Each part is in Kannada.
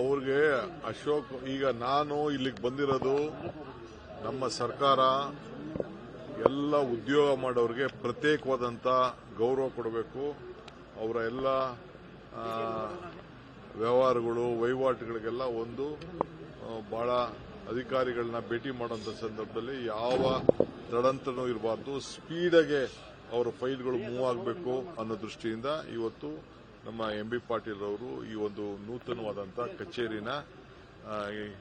ಅವ್ರಿಗೆ ಅಶೋಕ್, ಈಗ ನಾನು ಇಲ್ಲಿಗೆ ಬಂದಿರೋದು, ನಮ್ಮ ಸರ್ಕಾರ ಎಲ್ಲ ಉದ್ಯೋಗ ಮಾಡೋರಿಗೆ ಪ್ರತ್ಯೇಕವಾದಂಥ ಗೌರವ ಕೊಡಬೇಕು. ಅವರ ಎಲ್ಲ ವ್ಯವಹಾರಗಳು, ವಹಿವಾಟುಗಳಿಗೆಲ್ಲ ಒಂದು ಬಹಳ ಅಧಿಕಾರಿಗಳನ್ನ ಭೇಟಿ ಮಾಡುವಂಥ ಸಂದರ್ಭದಲ್ಲಿ ಯಾವ ತಡಂತನೂ ಇರಬಾರ್ದು, ಸ್ಪೀಡಾಗೆ ಅವರ ಫೈಲ್ಗಳು ಮೂವ್ ಆಗಬೇಕು ಅನ್ನೋ ದೃಷ್ಟಿಯಿಂದ ಇವತ್ತು ನಮ್ಮ ಎಂ.ಬಿ. ಪಾಟೀಲ್ ಅವರು ಈ ಒಂದು ನೂತನವಾದಂಥ ಕಚೇರಿನ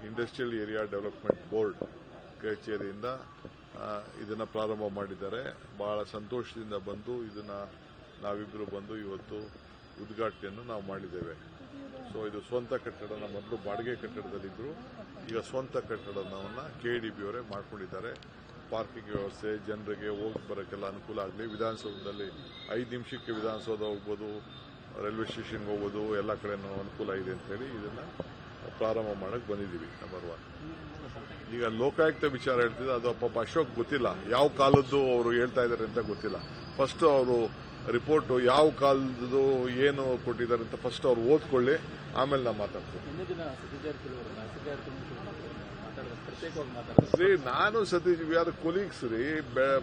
ಇಂಡಸ್ಟ್ರಿಯಲ್ ಏರಿಯಾ ಡೆವಲಪ್ಮೆಂಟ್ ಬೋರ್ಡ್ ಕಚೇರಿಯಿಂದ ಇದನ್ನ ಪ್ರಾರಂಭ ಮಾಡಿದ್ದಾರೆ. ಬಹಳ ಸಂತೋಷದಿಂದ ಬಂದು ಇದನ್ನ ನಾವಿಬ್ಬರು ಬಂದು ಇವತ್ತು ಉದ್ಘಾಟನೆಯನ್ನು ನಾವು ಮಾಡಿದ್ದೇವೆ. ಸೊ ಇದು ಸ್ವಂತ ಕಟ್ಟಡ, ಮೊದಲು ಬಾಡಿಗೆ ಕಟ್ಟಡದಲ್ಲಿದ್ದರು, ಈಗ ಸ್ವಂತ ಕಟ್ಟಡವನ್ನು KDB ಅವರೇ ಮಾಡಿಕೊಂಡಿದ್ದಾರೆ. ಪಾರ್ಕಿಂಗ್ ವ್ಯವಸ್ಥೆ, ಜನರಿಗೆ ಹೋಗಿ ಬರೋಕ್ಕೆಲ್ಲ ಅನುಕೂಲ ಆಗಲಿ. ವಿಧಾನಸೌಧದಲ್ಲಿ 5 ನಿಮಿಷಕ್ಕೆ ವಿಧಾನಸೌಧ ಹೋಗ್ಬೋದು, ರೈಲ್ವೆ ಸ್ಟೇಷನ್ಗೆ ಹೋಗ್ಬೋದು, ಎಲ್ಲ ಕಡೆನೂ ಅನುಕೂಲ ಇದೆ ಅಂತ ಹೇಳಿ ಇದನ್ನ ಪ್ರಾರಂಭ ಮಾಡಕ್ಕೆ ಬಂದಿದ್ದೀವಿ. ನಂಬರ್ 1. ಈಗ ಲೋಕಾಯುಕ್ತ ವಿಚಾರ ಹೇಳ್ತಿದ್ರೆ ಅದು ಪಾಪ ಅಶೋಕ್ ಗೊತ್ತಿಲ್ಲ, ಯಾವ ಕಾಲದ್ದು ಅವರು ಹೇಳ್ತಾ ಇದ್ದಾರೆ ಅಂತ ಗೊತ್ತಿಲ್ಲ. ಫಸ್ಟ್ ಅವರು ರಿಪೋರ್ಟ್ ಯಾವ ಕಾಲದ್ದು ಏನು ಕೊಟ್ಟಿದ್ದಾರೆ ಅಂತ ಫಸ್ಟ್ ಅವ್ರು ಓದ್ಕೊಳ್ಳಿ, ಆಮೇಲೆ ನಾವು ಮಾತಾಡ್ತೀವಿ. ನಾನು ಸತೀಶ್ ವಿ ಆರ್ ಕೊಲೀಗ್ಸ್ ರೀ.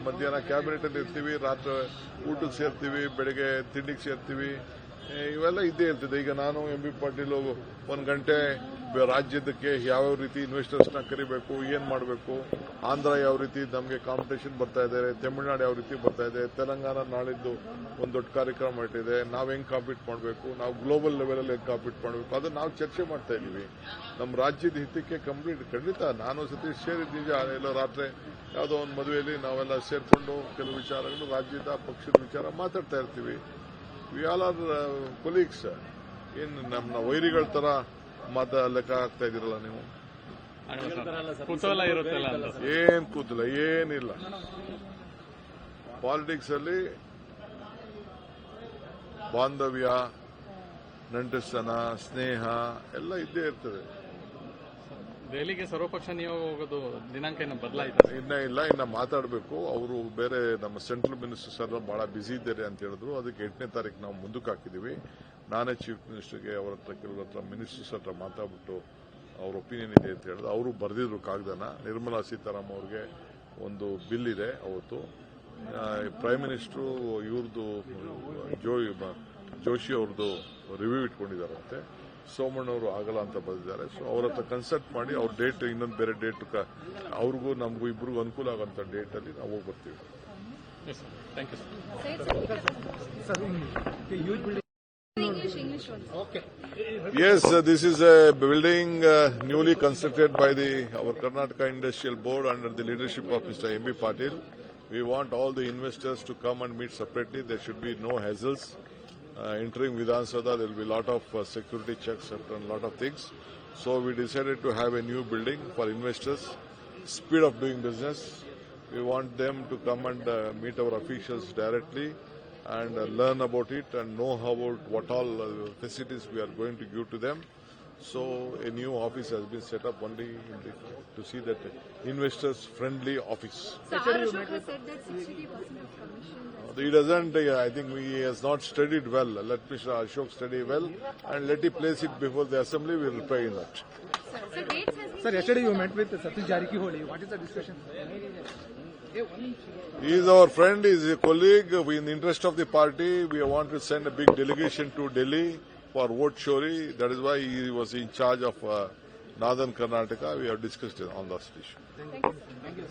ಮಧ್ಯಾಹ್ನ ಕ್ಯಾಬಿನೆಟ್ ಅಲ್ಲಿ ಇರ್ತೀವಿ, ರಾತ್ರಿ ಊಟಕ್ಕೆ ಸೇರ್ತೀವಿ, ಬೆಳಗ್ಗೆ ತಿಂಡಿಗೆ ಸೇರ್ತೀವಿ, ಇವೆಲ್ಲ ಇದ್ದೇ ಇರ್ತದೆ. ಈಗ ನಾನು ಎಂ.ಬಿ. ಪಾಟೀಲ್ 1 ಗಂಟೆ ರಾಜ್ಯದಕ್ಕೆ ಯಾವ ರೀತಿ ಇನ್ವೆಸ್ಟರ್ಸ್ನ ಕರಿಬೇಕು, ಏನ್ ಮಾಡಬೇಕು, ಆಂಧ್ರ ಯಾವ ರೀತಿ ನಮಗೆ ಕಾಂಪಿಟೇಷನ್ ಬರ್ತಾ ಇದೆ, ತಮಿಳುನಾಡು ಯಾವ ರೀತಿ ಬರ್ತಾ ಇದೆ, ತೆಲಂಗಾಣ ನಾಳಿದ್ದು ಒಂದು ದೊಡ್ಡ ಕಾರ್ಯಕ್ರಮ ಇಟ್ಟಿದೆ, ನಾವು ಹೆಂಗ್ ಕಾಂಪೀಟ್ ಮಾಡಬೇಕು, ನಾವು ಗ್ಲೋಬಲ್ ಲೆವೆಲ್ ಹೆಂಗ್ ಕಾಂಪೀಟ್ ಮಾಡಬೇಕು, ಅದನ್ನ ನಾವು ಚರ್ಚೆ ಮಾಡ್ತಾ ಇದೀವಿ. ನಮ್ಮ ರಾಜ್ಯದ ಹಿತಕ್ಕೆ ಖಂಡಿತ ನಾನು ಸತೀಶ್ ಸೇರಿದ್ದೀವಿ. ಎಲ್ಲ ರಾತ್ರಿ ಯಾವುದೋ ಒಂದು ಮದುವೆಯಲ್ಲಿ ನಾವೆಲ್ಲ ಸೇರ್ಕೊಂಡು ಕೆಲವು ವಿಚಾರಗಳು, ರಾಜ್ಯದ ಪಕ್ಷದ ವಿಚಾರ ಮಾತಾಡ್ತಾ ಇರ್ತೀವಿ. We all are colleagues. ಏನು ನಮ್ಮ ವೈರಿಗಳ ತರ ಲೆಕ್ಕ ಆಗ್ತಾ ಇದ್ದೀರಲ್ಲ ನೀವು? ಏನ್ ಕೂತಲ್ಲ, ಏನಿಲ್ಲ. ಪಾಲಿಟಿಕ್ಸ್ ಅಲ್ಲಿ ಬಾಂಧವ್ಯ, ನಂಟಸ್ತನ, ಸ್ನೇಹ ಎಲ್ಲ ಇದ್ದೇ ಇರ್ತದೆ. ದೆಹಲಿಗೆ ಸರ್ವಪಕ್ಷ ನಿಯೋಗ ಹೋಗೋದು ದಿನಾಂಕ ಇನ್ನು ಬದಲಾಯಿತು? ಇನ್ನ ಮಾತಾಡಬೇಕು. ಅವರು ಬೇರೆ ನಮ್ಮ ಸೆಂಟ್ರಲ್ ಮಿನಿಸ್ಟರ್ಸ್ ಎಲ್ಲ ಬಹಳ ಬ್ಯುಸಿ ಇದ್ದಾರೆ ಅಂತ ಹೇಳಿದ್ರು. ಅದಕ್ಕೆ 8ನೇ ತಾರೀಕು ನಾವು ಮುಂದಕ್ಕೆ ಹಾಕಿದ್ದೀವಿ. ನಾನೇ ಚೀಫ್ ಮಿನಿಸ್ಟರ್ಗೆ ಅವರ ಹತ್ರ, ಕೆಲವ್ರ ಹತ್ರ, ಮಿನಿಸ್ಟರ್ಸ್ ಹತ್ರ ಮಾತಾಡ್ಬಿಟ್ಟು ಅವ್ರ ಒಪಿನಿಯನ್ ಇದೆ ಅಂತ ಹೇಳಿದ್ರು. ಅವರು ಬರೆದಿದ್ರು ಕಾಗದನ. ನಿರ್ಮಲಾ ಸೀತಾರಾಮನ್ ಅವ್ರಿಗೆ ಒಂದು ಬಿಲ್ ಇದೆ. ಅವತ್ತು ಪ್ರೈಮ್ ಮಿನಿಸ್ಟರ್ ಇವ್ರದ್ದು ಜೋಶಿ ಅವ್ರದ್ದು ರಿವ್ಯೂ ಇಟ್ಕೊಂಡಿದ್ದಾರಂತೆ. ಸೋಮಣ್ಣವರು ಆಗಲ್ಲ ಅಂತ ಬರೆದಿದ್ದಾರೆ. ಸೊ ಅವ್ರ ಹತ್ರ ಕನ್ಸಲ್ಟ್ ಮಾಡಿ ಅವ್ರ ಡೇಟ್, ಇನ್ನೊಂದು ಬೇರೆ ಡೇಟ್ ಅವ್ರಿಗೂ ನಮಗೂ ಇಬ್ಬರಿಗೂ ಅನುಕೂಲ ಆಗೋಂಥ ಡೇಟ್ ಅಲ್ಲಿ ನಾವು ಹೋಗಿ ಬರ್ತೀವಿ. Yes, this is a building newly constructed by our Karnataka Industrial Board under the leadership of Mr. M.B. Patil. We want all the investors to come and meet separately. There should be no hassles. Entering Vidhan Sabha, there will be a lot of security checks and a lot of things. So we decided to have a new building for investors. Speed of doing business. We want them to come and meet our officials directly and learn about it and know about what all facilities we are going to give to them. So a new office has been set up only to see that investors-friendly office. So Ashok has said that 63% of commissions. He doesn't. I think he has not studied well. Let Mr. Ashok study well and let him place it before the assembly. We will reply in that. Sir, yesterday you met with Satish Jarikiholi. What is the discussion? He is our friend. He is a colleague. In the interest of the party, we want to send a big delegation to Delhi for vote showing. That is why he was in charge of Northern Karnataka. We have discussed on that issue. Thank you.